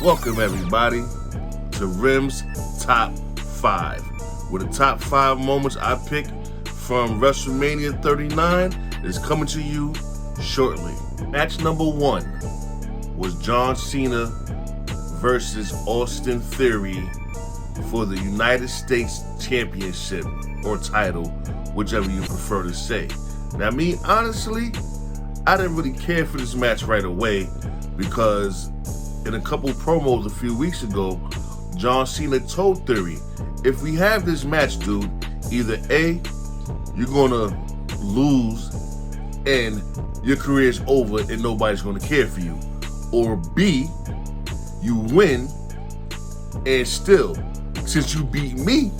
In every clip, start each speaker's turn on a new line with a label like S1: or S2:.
S1: Welcome everybody to Rim's Top 5, where the top 5 moments I picked from Wrestlemania 39 is coming to you shortly. Match number 1 was John Cena versus Austin Theory for the United States Championship or title, whichever you prefer to say. Now me, honestly, I didn't really care for this match right away because in a couple promos a few weeks ago, John Cena told Theory, if we have this match, dude, either A, you're gonna lose and your career's over and nobody's gonna care for you, or B, you win and still, since you beat me,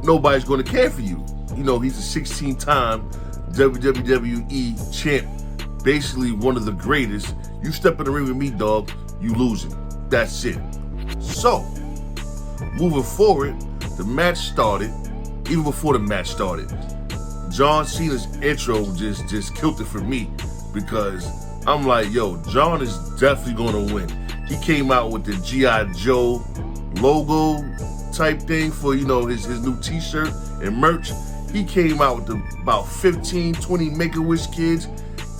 S1: nobody's gonna care for you. You know, he's a 16-time WWE champ, basically one of the greatest. You step in the ring with me, dog, you losing. That's it. So, moving forward, the match started. Even before the match started, John Cena's intro just killed it for me because I'm like, yo, John is definitely gonna win. He came out with the G.I. Joe logo type thing for, you know, his new t-shirt and merch. He came out with about 15, 20 Make-A-Wish kids,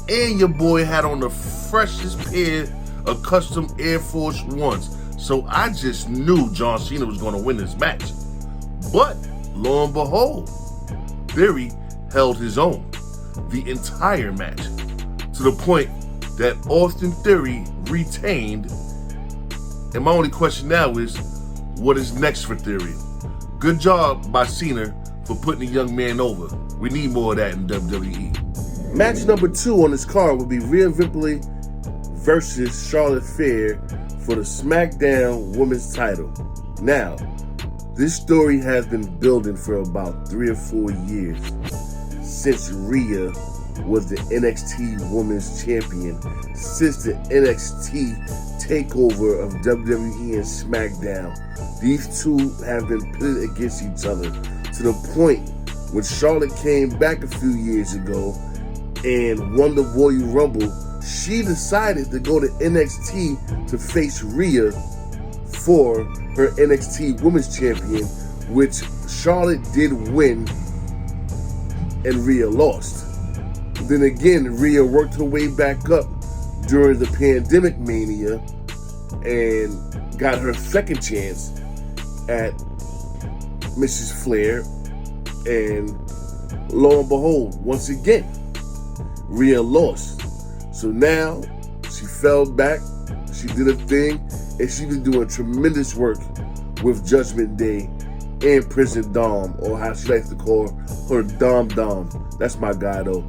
S1: and your boy had on the freshest pair of custom Air Force Ones. So I just knew John Cena was going to win this match. But lo and behold, Theory held his own the entire match to the point that Austin Theory retained. And my only question now is, what is next for Theory? Good job by Cena for putting the young man over. We need more of that in WWE. Match number 2 on this card will be Rhea Ripley versus Charlotte Flair for the SmackDown Women's title. Now, this story has been building for about 3 or 4 years since Rhea was the NXT Women's Champion, since the NXT takeover of WWE and SmackDown. These two have been pitted against each other to the point when Charlotte came back a few years ago and won the Royal Rumble, she decided to go to NXT to face Rhea for her NXT Women's Champion, which Charlotte did win and Rhea lost. Then again, Rhea worked her way back up during the Pandemic Mania and got her second chance at Mrs. Flair, and lo and behold, once again, Rhea lost. So now she fell back, she did a thing, and she's been doing tremendous work with Judgment Day and Prison Dom, or how she likes to call her Dom Dom. That's my guy though.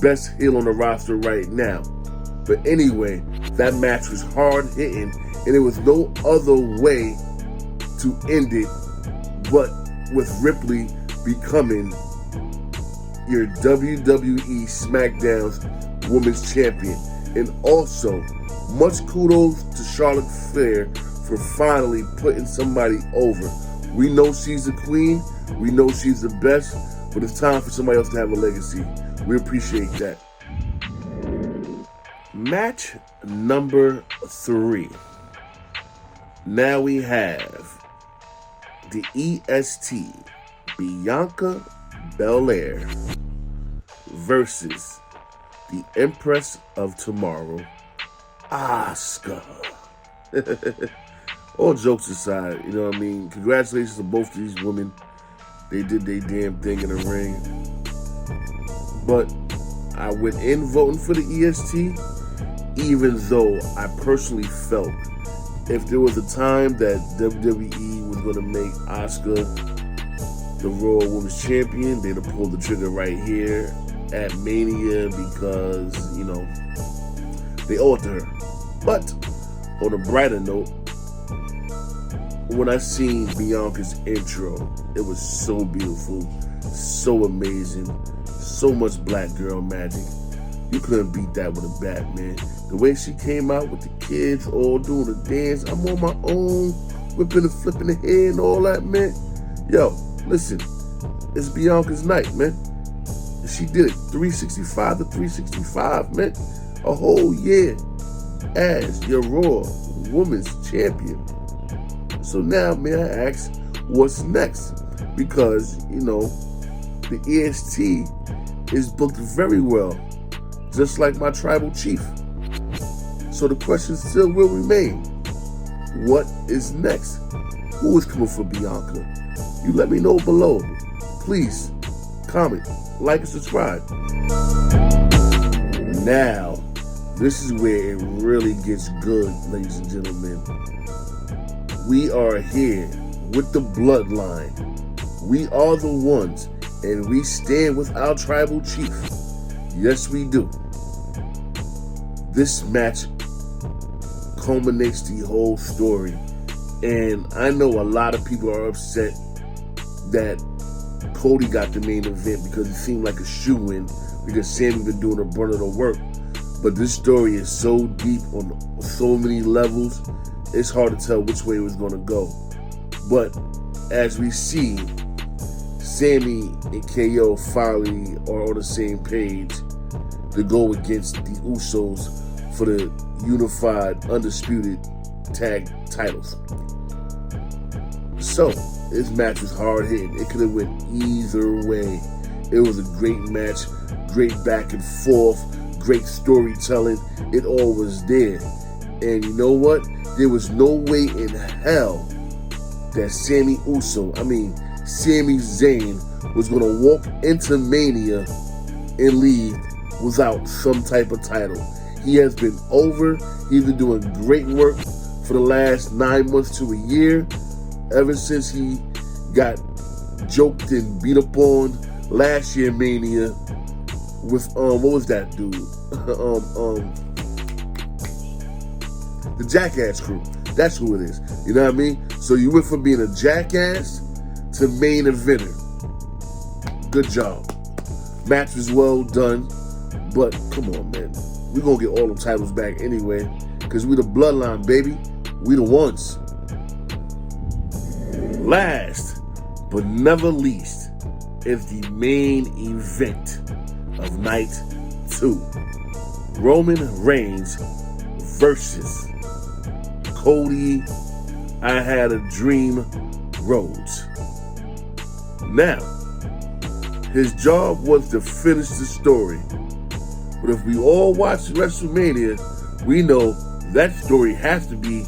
S1: Best heel on the roster right now. But anyway, that match was hard hitting, and there was no other way to end it but with Ripley becoming your WWE SmackDown's Women's Champion. And also, much kudos to Charlotte Flair for finally putting somebody over. We know she's the queen, we know she's the best, but it's time for somebody else to have a legacy. We appreciate that. Match number 3. Now we have the EST, Bianca Belair versus the Empress of Tomorrow, Asuka. All jokes aside, you know what I mean? Congratulations to both of these women. They did their damn thing in the ring. But I went in voting for the EST, even though I personally felt if there was a time that WWE was going to make Asuka the Raw Women's Champion, they'd have pulled the trigger right here at Mania because, you know, they owe it to her. But on a brighter note, when I seen Bianca's intro, it was so beautiful, so amazing, so much black girl magic. You couldn't beat that with a bat, man. The way she came out with the kids all doing the dance, I'm on my own, whipping and flipping the hair and all that, man. Yo, listen, it's Bianca's night, man. She did it 365 to 365, man. A whole year as your Raw Women's Champion. So now, may I ask, what's next? Because, the EST is booked very well, just like my tribal chief. So the question still will remain, what is next? Who is coming for Bianca? You let me know below. Please, comment, like, and subscribe. Now, this is where it really gets good, ladies and gentlemen. We are here with the bloodline. We are the ones, and we stand with our tribal chief. Yes, we do. This match culminates the whole story. And I know a lot of people are upset that Cody got the main event because it seemed like a shoo-in because Sami been doing a brunt of the work. But this story is so deep on so many levels, it's hard to tell which way it was going to go. But as we see, Sami and KO finally are on the same page to go against the Usos for the unified, undisputed tag titles. So, this match was hard-hitting. It could have went either way. It was a great match, great back and forth, great storytelling. It all was there. And you know what? There was no way in hell that Sami Zayn was going to walk into Mania and leave without some type of title. He has been over. He's been doing great work for the last 9 months to a year, ever since he got joked and beat up on last year Mania with what was that dude? The Jackass Crew. That's who it is. You know what I mean? So you went from being a jackass to main eventer. Good job. Match was well done, but come on, man. We're gonna get all them titles back anyway, because we the bloodline, baby. We the ones. Last but never least is the main event of night 2. Roman Reigns versus Cody I Had a Dream Rhodes. Now, his job was to finish the story. But if we all watch WrestleMania, we know that story has to be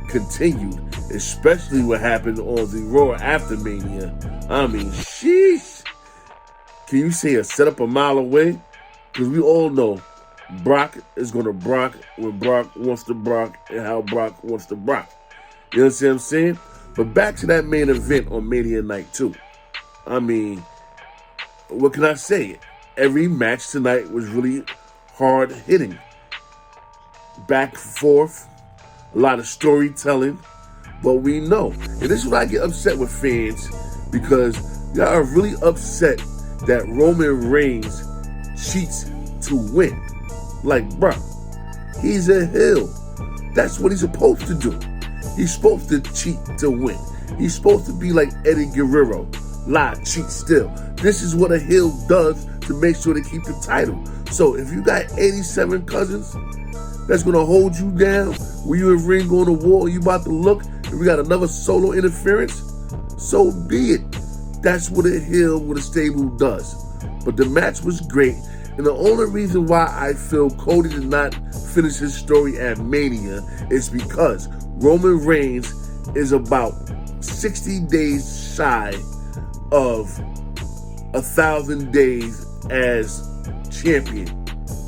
S1: continued, especially what happened on the Raw after Mania. I mean, sheesh. Can you say a setup a mile away? Because we all know Brock is going to Brock when Brock wants to Brock and how Brock wants to Brock. You understand what I'm saying? But back to that main event on Mania Night 2. I mean, what can I say? Every match tonight was really hard hitting. Back and forth, a lot of storytelling. But we know, and this is what I get upset with fans, because y'all are really upset that Roman Reigns cheats to win. Like, bruh, he's a heel. That's what he's supposed to do. He's supposed to cheat to win. He's supposed to be like Eddie Guerrero. Lie, cheat, still. This is what a heel does to make sure they keep the title. So if you got 87 cousins that's going to hold you down when you in ring on the wall, you about to look, and we got another solo interference, so be it. That's what a heel with a stable does. But the match was great. And the only reason why I feel Cody did not finish his story at Mania is because Roman Reigns is about 60 days shy of 1,000 days as champion.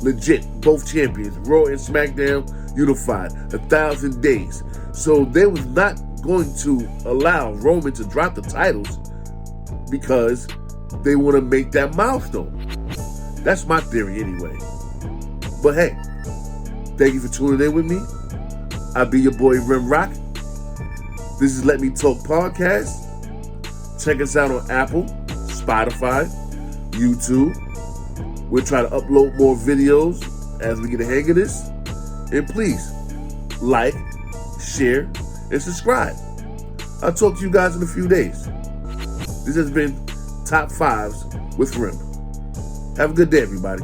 S1: Legit, both champions, Raw and SmackDown unified, 1,000 days. So they was not going to allow Roman to drop the titles because they want to make that milestone. That's my theory anyway. But hey, thank you for tuning in with me. I'll be your boy Rim Rock. This is Let Me Talk Podcast. Check us out on Apple, Spotify, YouTube. We'll try to upload more videos as we get the hang of this. And please, like, share, and subscribe. I'll talk to you guys in a few days. This has been Top 5s with Rim. Have a good day, everybody.